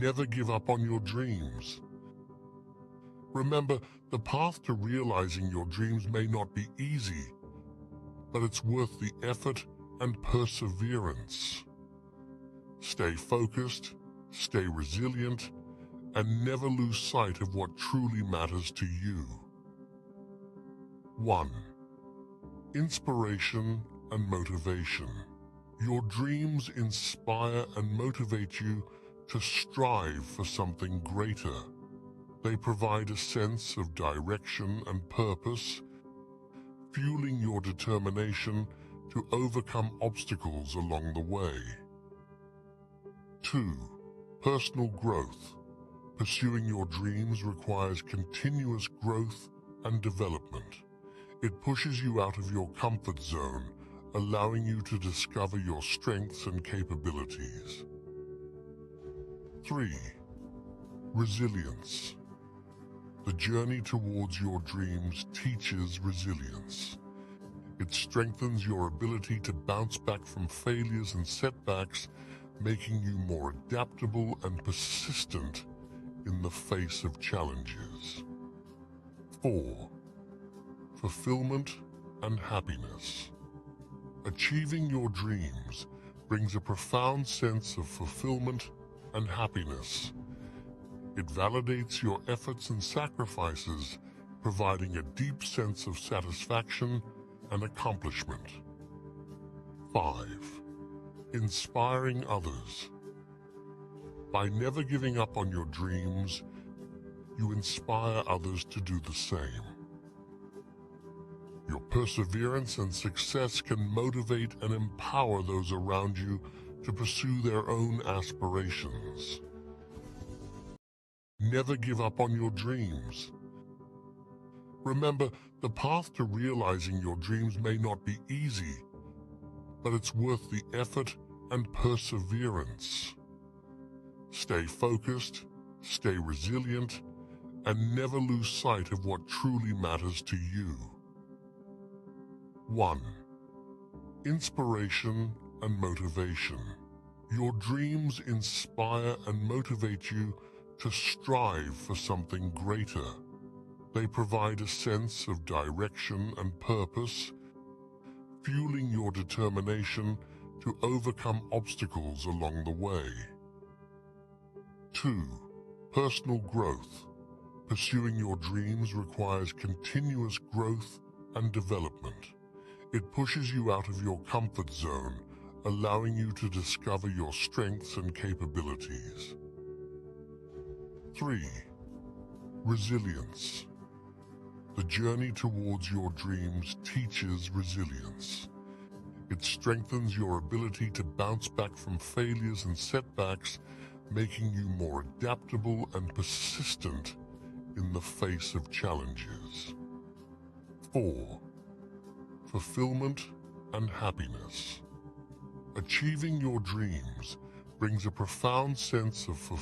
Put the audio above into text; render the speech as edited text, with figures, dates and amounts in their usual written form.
Never give up on your dreams. Remember, the path to realizing your dreams may not be easy, but it's worth the effort and perseverance. Stay focused, stay resilient, and never lose sight of what truly matters to you. 1. Inspiration and motivation. Your dreams inspire and motivate you to strive for something greater. They provide a sense of direction and purpose, fueling your determination to overcome obstacles along the way. 2. Personal growth. Pursuing your dreams requires continuous growth and development. It pushes you out of your comfort zone, allowing you to discover your strengths and capabilities. 3. Resilience. The journey towards your dreams teaches resilience. It strengthens your ability to bounce back from failures and setbacks, making you more adaptable and persistent in the face of challenges. 4. Fulfillment and happiness. Achieving your dreams brings a profound sense of fulfillment and happiness. It validates your efforts and sacrifices, providing a deep sense of satisfaction and accomplishment. 5. Inspiring others. By never giving up on your dreams, you inspire others to do the same. Your perseverance and success can motivate and empower those around you to pursue their own aspirations. Never give up on your dreams. Remember, the path to realizing your dreams may not be easy, but it's worth the effort and perseverance. Stay focused, stay resilient, and never lose sight of what truly matters to you. 1. Inspiration and motivation. Your dreams inspire and motivate you to strive for something greater. They provide a sense of direction and purpose, fueling your determination to overcome obstacles along the way. 2. Personal growth. Pursuing your dreams requires continuous growth and development. It pushes you out of your comfort zone, allowing you to discover your strengths and capabilities. 3. Resilience. The journey towards your dreams teaches resilience. It strengthens your ability to bounce back from failures and setbacks, making you more adaptable and persistent in the face of challenges. 4. Fulfillment and happiness. Achieving your dreams brings a profound sense of fulfillment